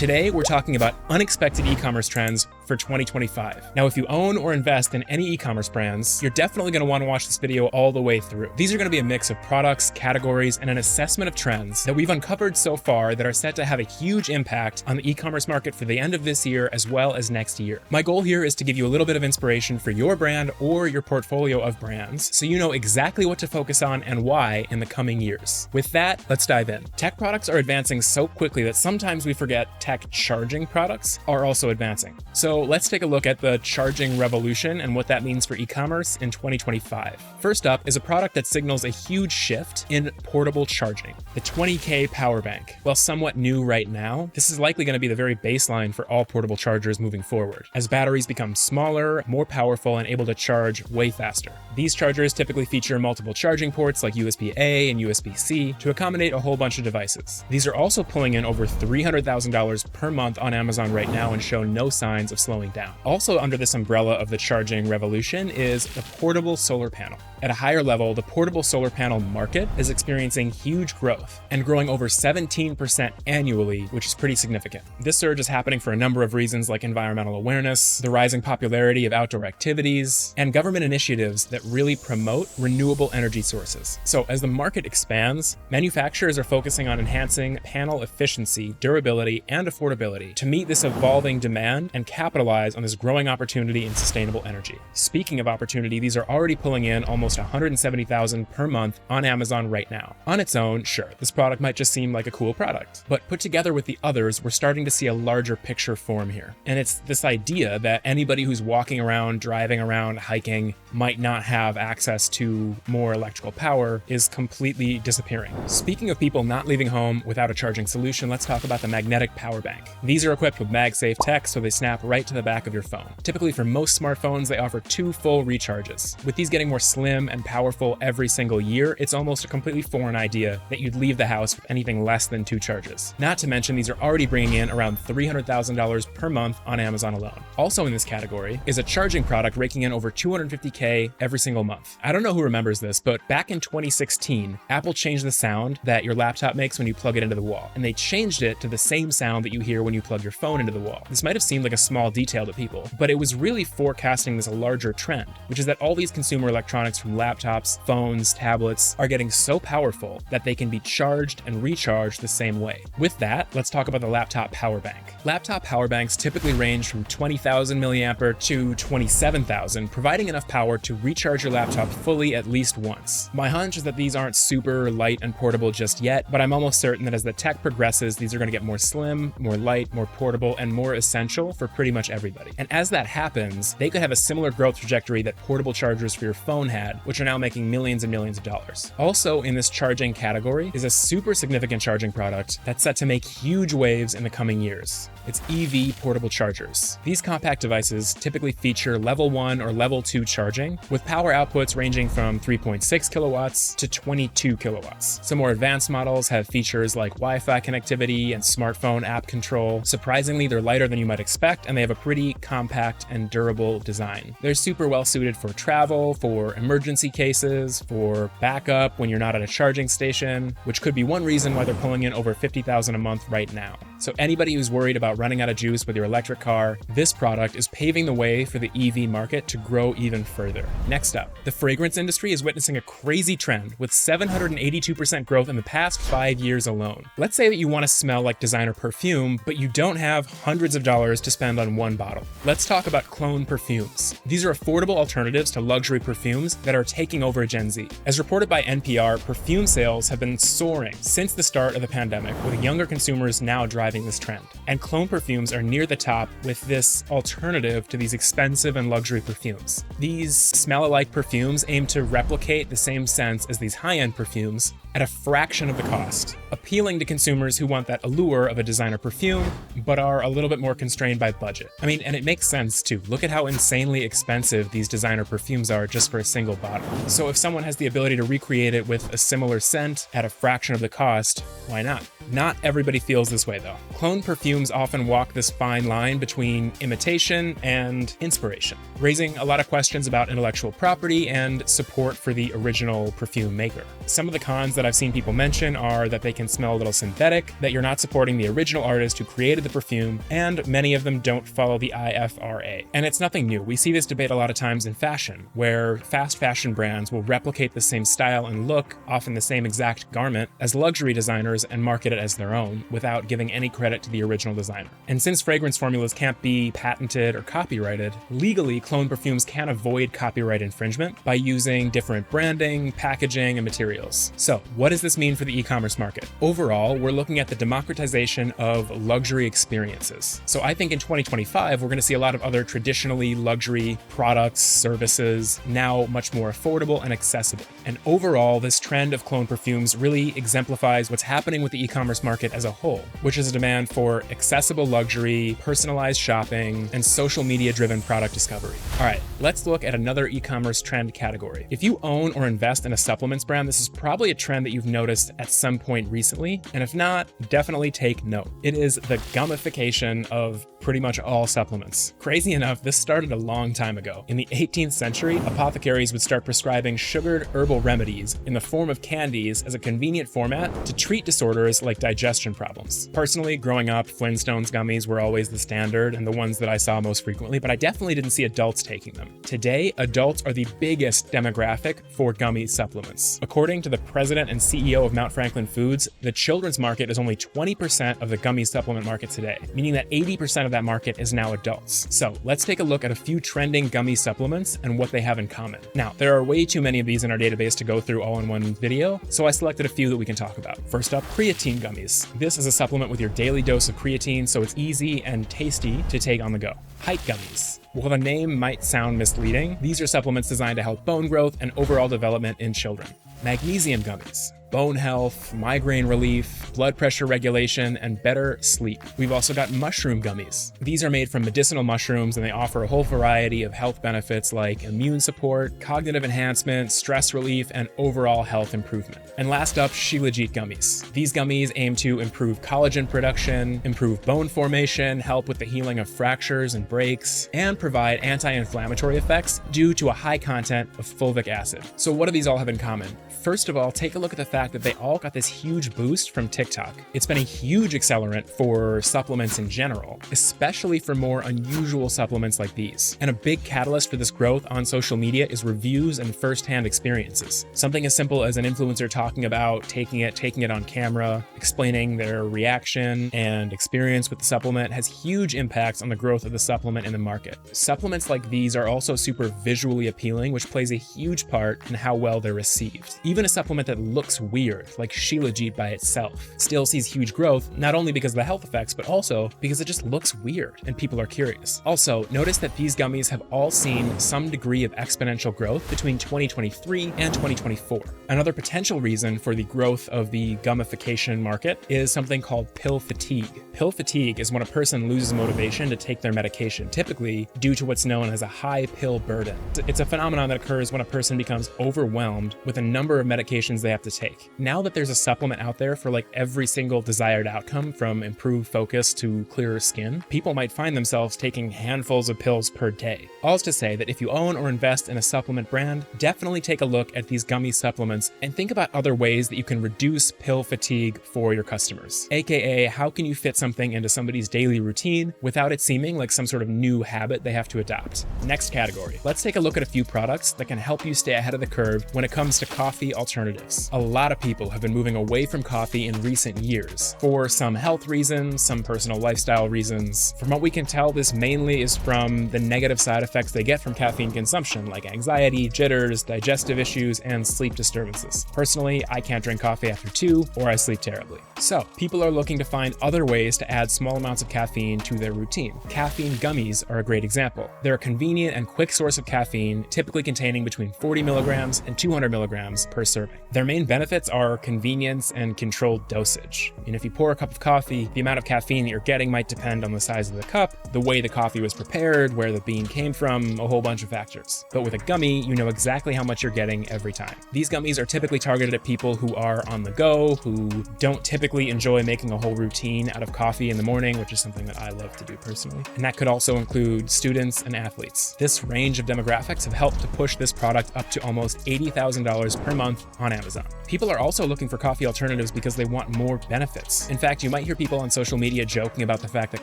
Today, we're talking about unexpected e-commerce trends for 2025. Now, if you own or invest in any e-commerce brands, you're definitely going to want to watch this video all the way through. These are going to be a mix of products, categories, and an assessment of trends that we've uncovered so far that are set to have a huge impact on the e-commerce market for the end of this year as well as next year. My goal here is to give you a little bit of inspiration for your brand or your portfolio of brands so you know exactly what to focus on and why in the coming years. With that, let's dive in. Tech products are advancing so quickly that sometimes we forget tech charging products are also advancing. So let's take a look at the charging revolution and what that means for e-commerce in 2025. First up is a product that signals a huge shift in portable charging, the 20K powerbank. While somewhat new right now, this is likely going to be the very baseline for all portable chargers moving forward, as batteries become smaller, more powerful, and able to charge way faster. These chargers typically feature multiple charging ports like USB-A and USB-C to accommodate a whole bunch of devices. These are also pulling in over $300,000 per month on Amazon right now and show no signs of slowing down. Also under this umbrella of the charging revolution is the portable solar panel. At a higher level, the portable solar panel market is experiencing huge growth and growing over 17% annually, which is pretty significant. This surge is happening for a number of reasons like environmental awareness, the rising popularity of outdoor activities, and government initiatives that really promote renewable energy sources. So as the market expands, manufacturers are focusing on enhancing panel efficiency, durability, and affordability to meet this evolving demand and capitalize on this growing opportunity in sustainable energy. Speaking of opportunity, these are already pulling in almost $170,000 per month on Amazon right now. On its own, sure, this product might just seem like a cool product, but put together with the others, we're starting to see a larger picture form here. And it's this idea that anybody who's walking around, driving around, hiking, might not have access to more electrical power is completely disappearing. Speaking of people not leaving home without a charging solution, let's talk about the magnetic power bank. These are equipped with MagSafe tech, so they snap right to the back of your phone. Typically for most smartphones, they offer 2 full recharges. With these getting more slim and powerful every single year, it's almost a completely foreign idea that you'd leave the house with anything less than 2 charges. Not to mention, these are already bringing in around $300,000 per month on Amazon alone. Also in this category is a charging product raking in over $250K every single month. I don't know who remembers this, but back in 2016, Apple changed the sound that your laptop makes when you plug it into the wall, and they changed it to the same sound that you hear when you plug your phone into the wall. This might have seemed like a small detail to people, but it was really forecasting this larger trend, which is that all these consumer electronics from laptops, phones, tablets are getting so powerful that they can be charged and recharged the same way. With that, let's talk about the laptop power bank. Laptop power banks typically range from 20,000 milliampere to 27,000, providing enough power to recharge your laptop fully at least once. My hunch is that these aren't super light and portable just yet, but I'm almost certain that as the tech progresses, these are going to get more slim, more light, more portable, and more essential for pretty much everybody. And as that happens, they could have a similar growth trajectory that portable chargers for your phone had, which are now making millions and millions of dollars. Also in this charging category is a super significant charging product that's set to make huge waves in the coming years. It's EV portable chargers. These compact devices typically feature level 1 or level 2 charging, with power outputs ranging from 3.6 kilowatts to 22 kilowatts. Some more advanced models have features like Wi-Fi connectivity and smartphone app control. Surprisingly, they're lighter than you might expect, and they have a pretty compact and durable design. They're super well suited for travel, for emergency cases, for backup when you're not at a charging station, which could be one reason why they're pulling in over $50,000 a month right now. So anybody who's worried about running out of juice with your electric car, this product is paving the way for the EV market to grow even further. Next up, the fragrance industry is witnessing a crazy trend with 782% growth in the past 5 years alone. Let's say that you want to smell like designer perfume, but you don't have hundreds of dollars to spend on one bottle. Let's talk about clone perfumes. These are affordable alternatives to luxury perfumes that are taking over Gen Z. As reported by NPR, perfume sales have been soaring since the start of the pandemic, with younger consumers now driving this trend. And clone perfumes are near the top with this alternative to these expensive and luxury perfumes. These smell-alike perfumes aim to replicate the same scents as these high-end perfumes at a fraction of the cost, appealing to consumers who want that allure of a designer perfume, but are a little bit more constrained by budget. I mean, and it makes sense too. Look at how insanely expensive these designer perfumes are just for a single bottle. So if someone has the ability to recreate it with a similar scent at a fraction of the cost, why not? Not everybody feels this way though. Clone perfumes often walk this fine line between imitation and inspiration, raising a lot of questions about intellectual property and support for the original perfume maker. Some of the cons that I've seen people mention are that they can smell a little synthetic, that you're not supporting the original artist who created the perfume, and many of them don't follow the IFRA. And it's nothing new. We see this debate a lot of times in fashion, where fast fashion brands will replicate the same style and look, often the same exact garment, as luxury designers and market it as their own without giving any credit to the original designer. And since fragrance formulas can't be patented or copyrighted, legally clone perfumes can avoid copyright infringement by using different branding, packaging, and materials. So what does this mean for the e-commerce market? Overall, we're looking at the democratization of luxury experiences. So I think in 2025, we're going to see a lot of other traditionally luxury products, services, now much more affordable and accessible. And overall, this trend of clone perfumes really exemplifies what's happening with the e-commerce market as a whole, which is a demand for accessible luxury, personalized shopping, and social media-driven product discovery. All right, let's look at another e-commerce trend category. If you own or invest in a supplements brand, this is probably a trend that you've noticed at some point recently, and if not, definitely take note. It is the gummification of pretty much all supplements. Crazy enough, this started a long time ago. In the 18th century, apothecaries would start prescribing sugared herbal remedies in the form of candies as a convenient format to treat disorders like digestion problems. Personally, growing up, Flintstones gummies were always the standard and the ones that I saw most frequently, but I definitely didn't see adults taking them. Today, adults are the biggest demographic for gummy supplements. According to the president and CEO of Mount Franklin Foods, the children's market is only 20% of the gummy supplement market today, meaning that 80% of that market is now adults. So let's take a look at a few trending gummy supplements and what they have in common. Now, there are way too many of these in our database to go through all in one video, so I selected a few that we can talk about. First up, creatine gummies. This is a supplement with your daily dose of creatine, so it's easy and tasty to take on the go. Height gummies. While the name might sound misleading, these are supplements designed to help bone growth and overall development in children. Magnesium gummies. Bone health, migraine relief, blood pressure regulation, and better sleep. We've also got mushroom gummies. These are made from medicinal mushrooms and they offer a whole variety of health benefits like immune support, cognitive enhancement, stress relief, and overall health improvement. And last up, Shilajit gummies. These gummies aim to improve collagen production, improve bone formation, help with the healing of fractures and breaks, and provide anti-inflammatory effects due to a high content of fulvic acid. So what do these all have in common? First of all, take a look at the fact that they all got this huge boost from TikTok. It's been a huge accelerant for supplements in general, especially for more unusual supplements like these. And a big catalyst for this growth on social media is reviews and firsthand experiences. Something as simple as an influencer talking about taking it on camera, explaining their reaction and experience with the supplement has huge impacts on the growth of the supplement in the market. Supplements like these are also super visually appealing, which plays a huge part in how well they're received. Even a supplement that looks weird, like Shilajit by itself, still sees huge growth, not only because of the health effects, but also because it just looks weird and people are curious. Also, notice that these gummies have all seen some degree of exponential growth between 2023 and 2024. Another potential reason for the growth of the gummification market is something called pill fatigue. Pill fatigue is when a person loses motivation to take their medication, typically due to what's known as a high pill burden. It's a phenomenon that occurs when a person becomes overwhelmed with a number of medications they have to take. Now that there's a supplement out there for like every single desired outcome, from improved focus to clearer skin, people might find themselves taking handfuls of pills per day. All is to say that if you own or invest in a supplement brand, definitely take a look at these gummy supplements and think about other ways that you can reduce pill fatigue for your customers. AKA, how can you fit something into somebody's daily routine without it seeming like some sort of new habit they have to adopt? Next category. Let's take a look at a few products that can help you stay ahead of the curve when it comes to coffee alternatives. A lot of people have been moving away from coffee in recent years for some health reasons, some personal lifestyle reasons. From what we can tell, this mainly is from the negative side effects they get from caffeine consumption, like anxiety, jitters, digestive issues, and sleep disturbances. Personally, I can't drink coffee after 2 or I sleep terribly. So people are looking to find other ways to add small amounts of caffeine to their routine. Caffeine gummies are a great example. They're a convenient and quick source of caffeine, typically containing between 40 milligrams and 200 milligrams per serving. Their main benefit benefits are convenience and controlled dosage. And if you pour a cup of coffee, the amount of caffeine that you're getting might depend on the size of the cup, the way the coffee was prepared, where the bean came from, a whole bunch of factors. But with a gummy, you know exactly how much you're getting every time. These gummies are typically targeted at people who are on the go, who don't typically enjoy making a whole routine out of coffee in the morning, which is something that I love to do personally. And that could also include students and athletes. This range of demographics have helped to push this product up to almost $80,000 per month on Amazon. People are also looking for coffee alternatives because they want more benefits. In fact, you might hear people on social media joking about the fact that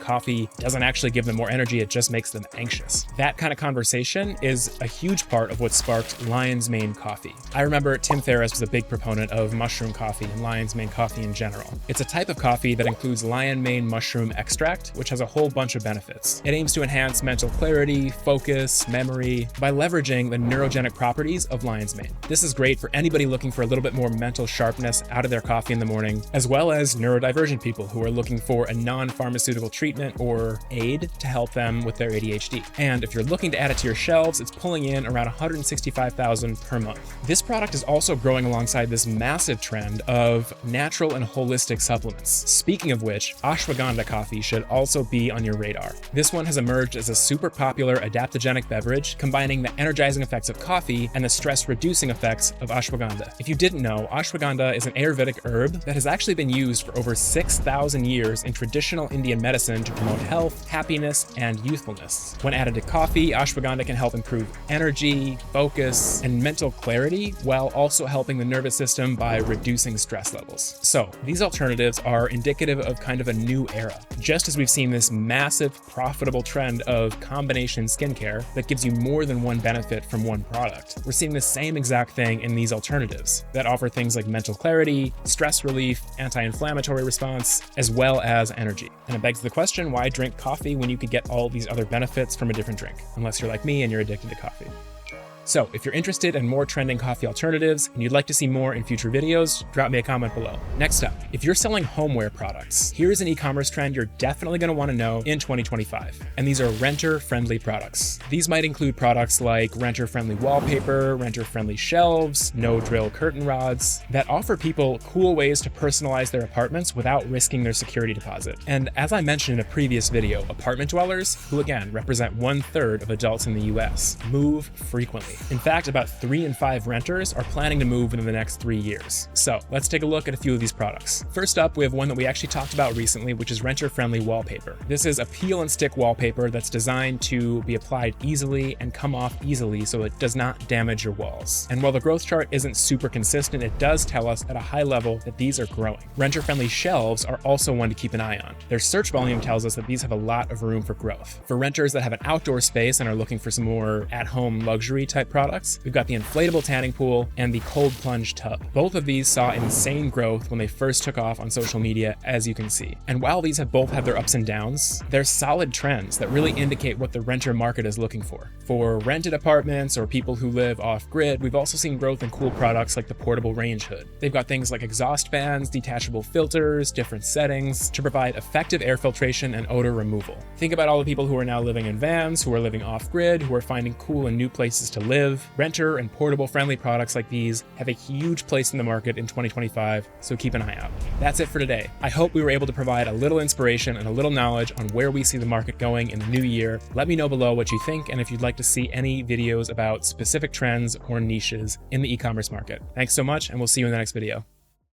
coffee doesn't actually give them more energy, it just makes them anxious. That kind of conversation is a huge part of what sparked Lion's Mane coffee. I remember Tim Ferriss was a big proponent of mushroom coffee and Lion's Mane coffee in general. It's a type of coffee that includes lion mane mushroom extract, which has a whole bunch of benefits. It aims to enhance mental clarity, focus, memory by leveraging the neurogenic properties of lion's mane. This is great for anybody looking for a little bit more mental sharpness out of their coffee in the morning, as well as neurodivergent people who are looking for a non-pharmaceutical treatment or aid to help them with their ADHD. And if you're looking to add it to your shelves, it's pulling in around $165,000 per month. This product is also growing alongside this massive trend of natural and holistic supplements. Speaking of which, ashwagandha coffee should also be on your radar. This one has emerged as a super popular adaptogenic beverage, combining the energizing effects of coffee and the stress-reducing effects of ashwagandha. If you didn't know, ashwagandha is an Ayurvedic herb that has actually been used for over 6,000 years in traditional Indian medicine to promote health, happiness, and youthfulness. When added to coffee, ashwagandha can help improve energy, focus, and mental clarity, while also helping the nervous system by reducing stress levels. So, these alternatives are indicative of kind of a new era. Just as we've seen this massive, profitable trend of combination skincare that gives you more than one benefit from one product, we're seeing the same exact thing in these alternatives that offer things like mental clarity, stress relief, anti-inflammatory response, as well as energy. And it begs the question, why drink coffee when you could get all these other benefits from a different drink? Unless you're like me and you're addicted to coffee. So if you're interested in more trending coffee alternatives and you'd like to see more in future videos, drop me a comment below. Next up, if you're selling homeware products, here's an e-commerce trend you're definitely going to want to know in 2025. And these are renter-friendly products. These might include products like renter-friendly wallpaper, renter-friendly shelves, no-drill curtain rods that offer people cool ways to personalize their apartments without risking their security deposit. And as I mentioned in a previous video, apartment dwellers, who again represent 1/3 of adults in the US, move frequently. In fact, about 3 in 5 renters are planning to move within the next 3 years. So let's take a look at a few of these products. First up, we have one that we actually talked about recently, which is renter-friendly wallpaper. This is a peel and stick wallpaper that's designed to be applied easily and come off easily so it does not damage your walls. And while the growth chart isn't super consistent, it does tell us at a high level that these are growing. Renter-friendly shelves are also one to keep an eye on. Their search volume tells us that these have a lot of room for growth. For renters that have an outdoor space and are looking for some more at-home luxury type products, we've got the inflatable tanning pool and the cold plunge tub. Both of these saw insane growth when they first took off on social media, as you can see. And while these have both had their ups and downs, they're solid trends that really indicate what the renter market is looking for. For rented apartments or people who live off-grid, we've also seen growth in cool products like the portable range hood. They've got things like exhaust fans, detachable filters, different settings to provide effective air filtration and odor removal. Think about all the people who are now living in vans, who are living off-grid, who are finding cool and new places to live. Renter and portable friendly products like these have a huge place in the market in 2025, so keep an eye out. That's it for today. I hope we were able to provide a little inspiration and a little knowledge on where we see the market going in the new year. Let me know below what you think and if you'd like to see any videos about specific trends or niches in the e-commerce market. Thanks so much, and we'll see you in the next video.